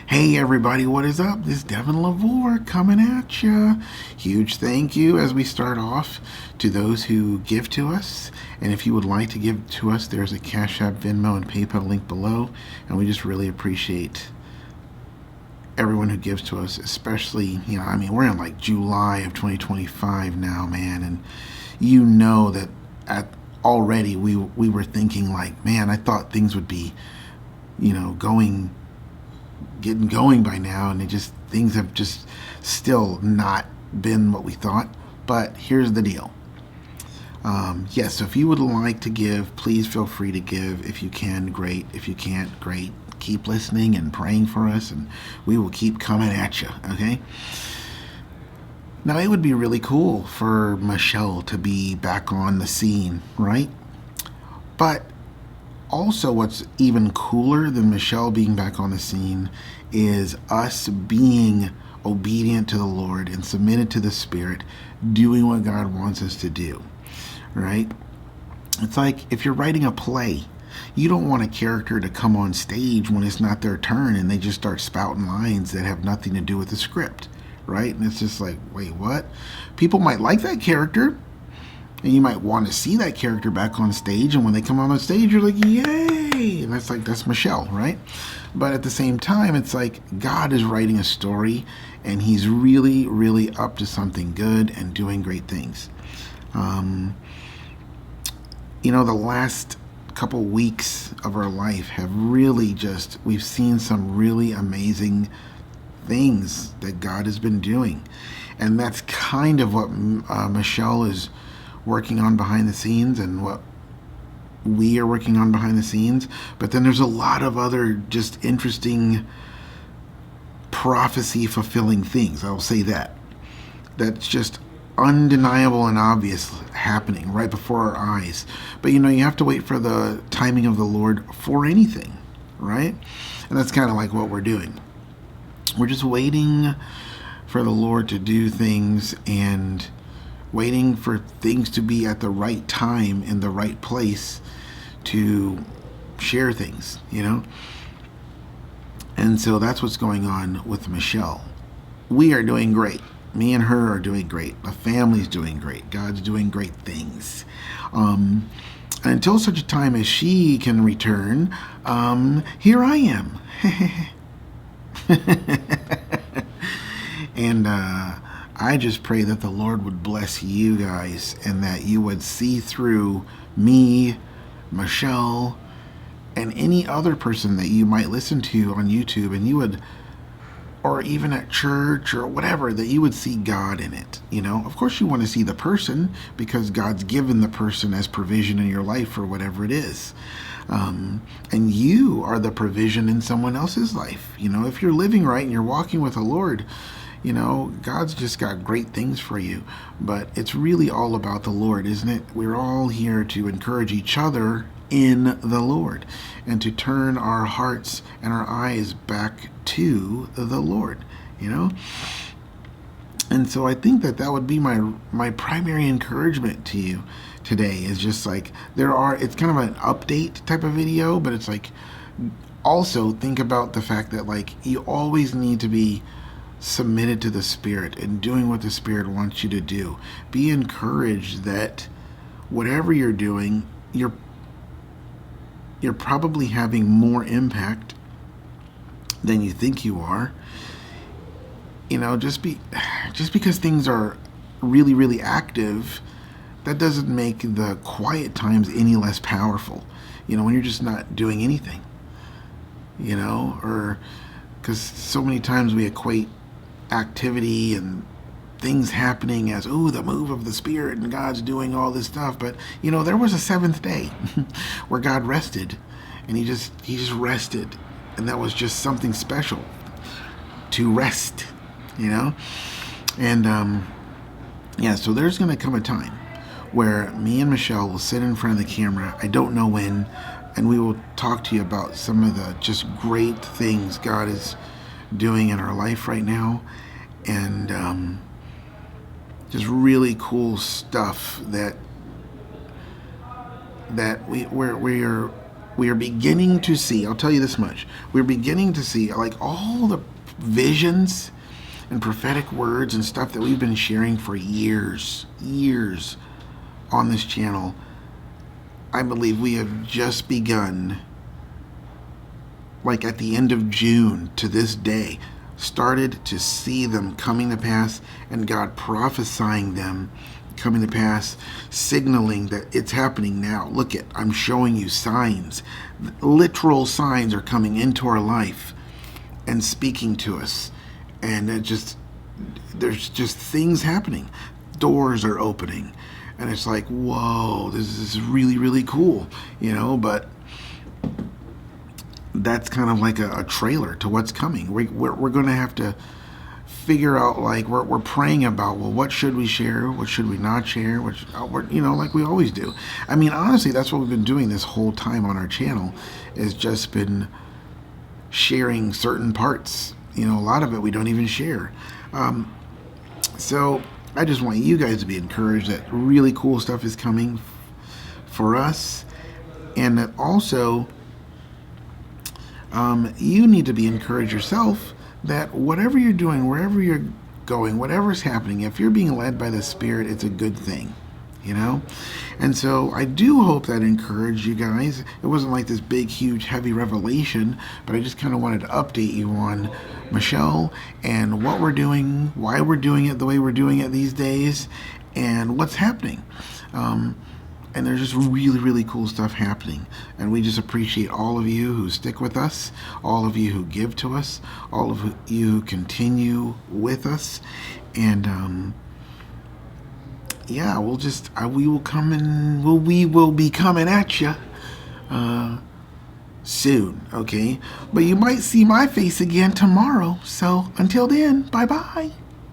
Hey everybody, what is up? This is Devin LaVore coming at ya. Huge thank you as we start off to those who give to us. And if you would like to give to us, there's a Cash App, Venmo, and PayPal link below. And we just really appreciate everyone who gives to us, especially, we're in like July of 2025 now, man. And you know that already we were thinking like, man, I thought things would be, getting going by now, and things have just still not been what we thought. But here's the deal. Yes, so if you would like to give, please feel free to give. If you can, great. If you can't, great. Keep listening and praying for us, and we will keep coming at you, okay? Now, it would be really cool for Michelle to be back on the scene, right? But also, what's even cooler than Michelle being back on the scene is us being obedient to the Lord and submitted to the Spirit, doing what God wants us to do, right? It's like if you're writing a play, you don't want a character to come on stage when it's not their turn and they just start spouting lines that have nothing to do with the script, right? And it's just like, wait, what? People might like that character, and you might want to see that character back on stage, and when they come on the stage, you're like, yay! And that's Michelle, right? But at the same time, it's like God is writing a story, and He's really, really up to something good and doing great things. The last couple weeks of our life have really we've seen some really amazing things that God has been doing. And that's kind of what Michelle is working on behind the scenes, and what we are working on behind the scenes. But then there's a lot of other just interesting prophecy fulfilling things, I'll say that's just undeniable and obvious happening right before our eyes. But you have to wait for the timing of the Lord for anything, right? And that's kind of like what we're doing. We're just waiting for the Lord to do things, and waiting for things to be at the right time in the right place to share things, And so that's what's going on with Michelle. We are doing great. Me and her are doing great. The family's doing great. God's doing great things. Until such a time as she can return, here I am. And I just pray that the Lord would bless you guys, and that you would see through me, Michelle, and any other person that you might listen to on YouTube, and you would, or even at church or whatever, that you would see God in it. Of course you want to see the person, because God's given the person as provision in your life for whatever it is. And you are the provision in someone else's life. If you're living right and you're walking with the Lord, God's just got great things for you. But it's really all about the Lord, isn't it? We're all here to encourage each other in the Lord, and to turn our hearts and our eyes back to the Lord, And so I think that would be my primary encouragement to you today, is just like it's kind of an update type of video, but it's like, also think about the fact that like you always need to be submitted to the Spirit and doing what the Spirit wants you to do. Be encouraged that whatever you're doing, you're probably having more impact than you think you are. Just because things are really, really active, that doesn't make the quiet times any less powerful. When you're just not doing anything, or because so many times we equate activity and things happening as, the move of the Spirit and God's doing all this stuff. But there was a seventh day where God rested, and he just rested, and that was just something special to rest, And so there's going to come a time where me and Michelle will sit in front of the camera, I don't know when, and we will talk to you about some of the just great things God is doing in our life right now, and just really cool stuff that we're we are beginning to see, I'll tell you this much, we're beginning to see like all the visions and prophetic words and stuff that we've been sharing for years on this channel. I believe we have just begun, like at the end of June to this day, started to see them coming to pass, and God prophesying them coming to pass, signaling that it's happening now. Look at, I'm showing you signs. Literal signs are coming into our life and speaking to us. And there's just things happening. Doors are opening. And it's like, whoa, this is really, really cool, but that's kind of like a trailer to what's coming. We're going to have to figure out, like, we're praying about, well, what should we share? What should we not share? Like we always do. I mean, honestly, that's what we've been doing this whole time on our channel, is just been sharing certain parts. A lot of it we don't even share. So I just want you guys to be encouraged that really cool stuff is coming for us, and that also you need to be encouraged yourself that whatever you're doing, wherever you're going, whatever's happening, if you're being led by the Spirit, it's a good thing, And so I do hope that encouraged you guys. It wasn't like this big, huge, heavy revelation, but I just kind of wanted to update you on Michelle and what we're doing, why we're doing it the way we're doing it these days, and what's happening. And there's just really, really cool stuff happening. And we just appreciate all of you who stick with us, all of you who give to us, all of you who continue with us. And yeah, we will be coming at you soon, okay? But you might see my face again tomorrow. So until then, bye-bye.